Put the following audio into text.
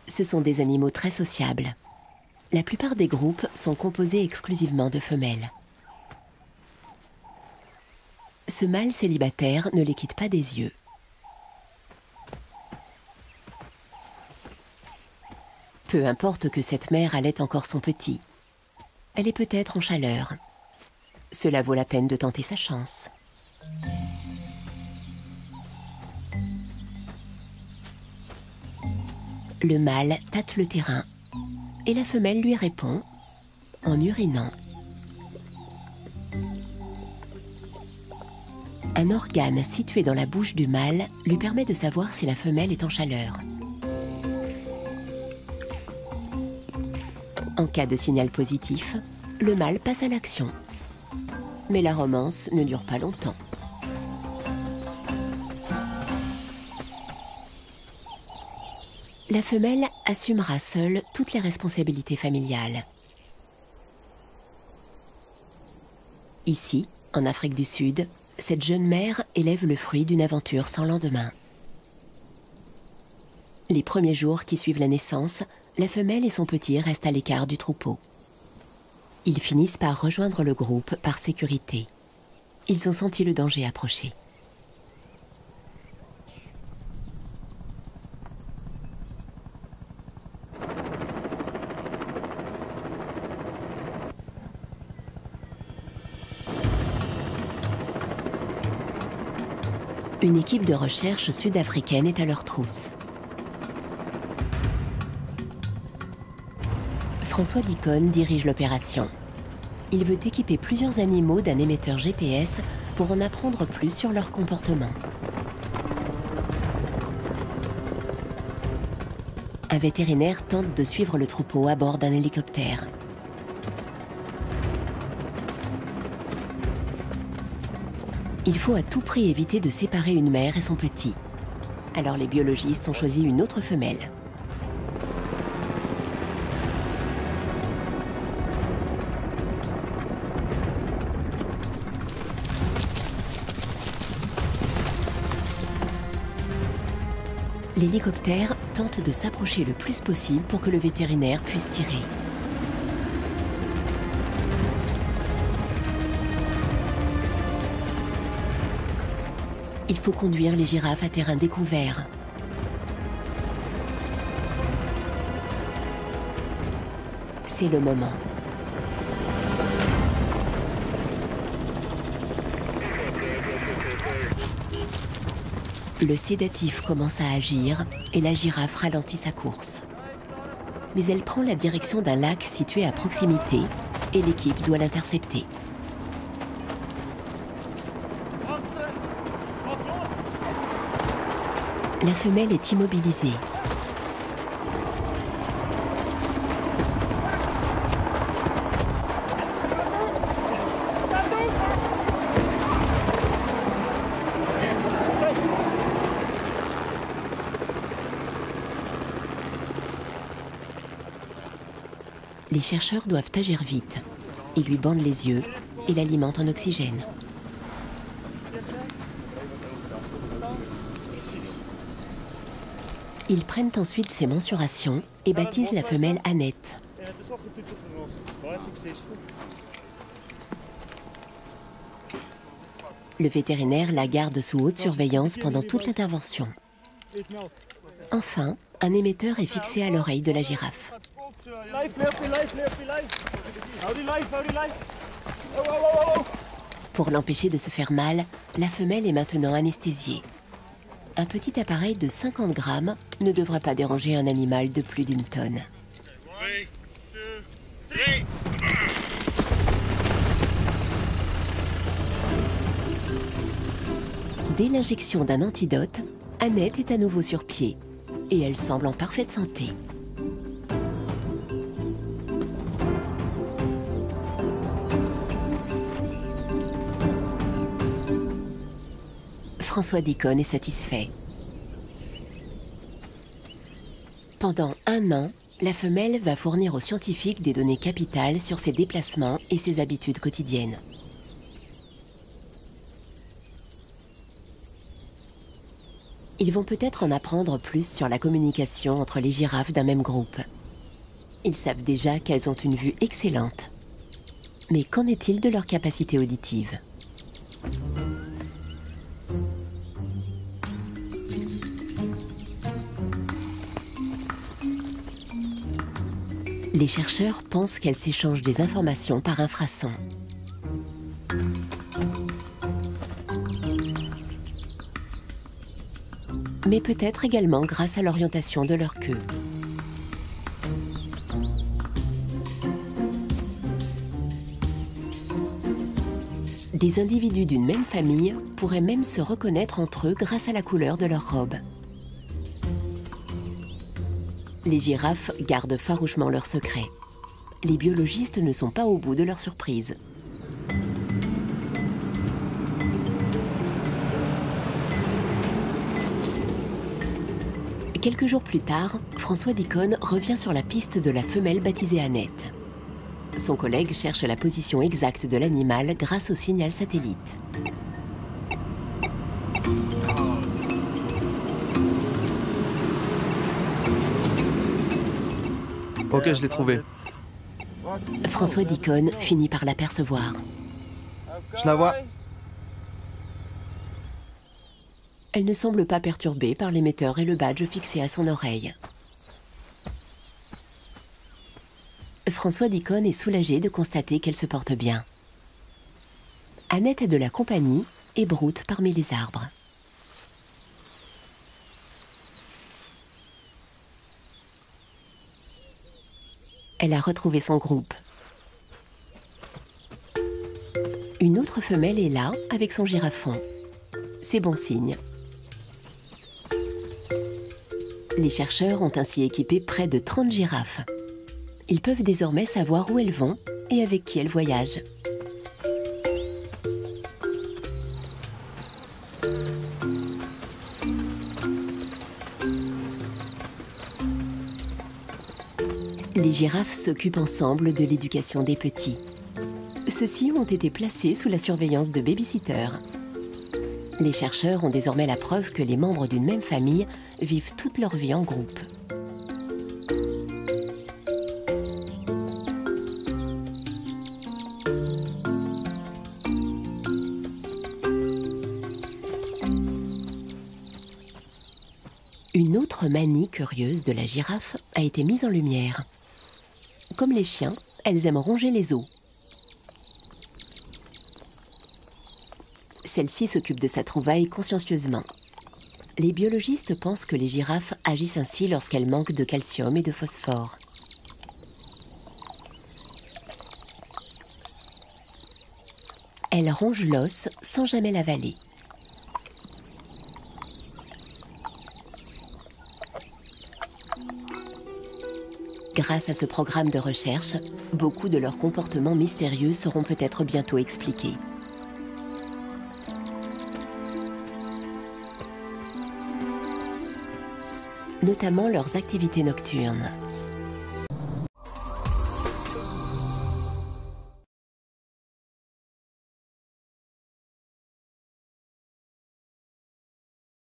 Ce sont des animaux très sociables. La plupart des groupes sont composés exclusivement de femelles. Ce mâle célibataire ne les quitte pas des yeux. Peu importe que cette mère allaite encore son petit. Elle est peut-être en chaleur. Cela vaut la peine de tenter sa chance. Le mâle tâte le terrain et la femelle lui répond en urinant. Un organe situé dans la bouche du mâle lui permet de savoir si la femelle est en chaleur. En cas de signal positif, le mâle passe à l'action. Mais la romance ne dure pas longtemps. La femelle assumera seule toutes les responsabilités familiales. Ici, en Afrique du Sud, cette jeune mère élève le fruit d'une aventure sans lendemain. Les premiers jours qui suivent la naissance, la femelle et son petit restent à l'écart du troupeau. Ils finissent par rejoindre le groupe par sécurité. Ils ont senti le danger approcher. Une équipe de recherche sud-africaine est à leur trousse. François Dicon dirige l'opération. Il veut équiper plusieurs animaux d'un émetteur GPS pour en apprendre plus sur leur comportement. Un vétérinaire tente de suivre le troupeau à bord d'un hélicoptère. Il faut à tout prix éviter de séparer une mère et son petit. Alors les biologistes ont choisi une autre femelle. L'hélicoptère tente de s'approcher le plus possible pour que le vétérinaire puisse tirer. Il faut conduire les girafes à terrain découvert. C'est le moment. Le sédatif commence à agir et la girafe ralentit sa course. Mais elle prend la direction d'un lac situé à proximité et l'équipe doit l'intercepter. La femelle est immobilisée. Les chercheurs doivent agir vite. Ils lui bandent les yeux et l'alimentent en oxygène. Ils prennent ensuite ses mensurations et baptisent la femelle Annette. Le vétérinaire la garde sous haute surveillance pendant toute l'intervention. Enfin, un émetteur est fixé à l'oreille de la girafe. Pour l'empêcher de se faire mal, la femelle est maintenant anesthésiée. Un petit appareil de 50 grammes ne devrait pas déranger un animal de plus d'une tonne. Dès l'injection d'un antidote, Annette est à nouveau sur pied et elle semble en parfaite santé. François Dicon est satisfait. Pendant 1 an, la femelle va fournir aux scientifiques des données capitales sur ses déplacements et ses habitudes quotidiennes. Ils vont peut-être en apprendre plus sur la communication entre les girafes d'un même groupe. Ils savent déjà qu'elles ont une vue excellente. Mais qu'en est-il de leur capacité auditive ? Les chercheurs pensent qu'elles s'échangent des informations par infrasons. Mais peut-être également grâce à l'orientation de leur queue. Des individus d'une même famille pourraient même se reconnaître entre eux grâce à la couleur de leur robe. Les girafes gardent farouchement leurs secrets. Les biologistes ne sont pas au bout de leur surprise. Quelques jours plus tard, François Dicon revient sur la piste de la femelle baptisée Annette. Son collègue cherche la position exacte de l'animal grâce au signal satellite. Ok, je l'ai trouvé. François Dicon finit par l'apercevoir. Je la vois. Elle ne semble pas perturbée par l'émetteur et le badge fixé à son oreille. François Dicon est soulagé de constater qu'elle se porte bien. Annette a de la compagnie et broute parmi les arbres. Elle a retrouvé son groupe. Une autre femelle est là avec son girafon. C'est bon signe. Les chercheurs ont ainsi équipé près de 30 girafes. Ils peuvent désormais savoir où elles vont et avec qui elles voyagent. Les girafes s'occupent ensemble de l'éducation des petits. Ceux-ci ont été placés sous la surveillance de babysitters. Les chercheurs ont désormais la preuve que les membres d'une même famille vivent toute leur vie en groupe. Une autre manie curieuse de la girafe a été mise en lumière. Comme les chiens, elles aiment ronger les os. Celle-ci s'occupe de sa trouvaille consciencieusement. Les biologistes pensent que les girafes agissent ainsi lorsqu'elles manquent de calcium et de phosphore. Elles rongent l'os sans jamais l'avaler. Grâce à ce programme de recherche, beaucoup de leurs comportements mystérieux seront peut-être bientôt expliqués. Notamment leurs activités nocturnes.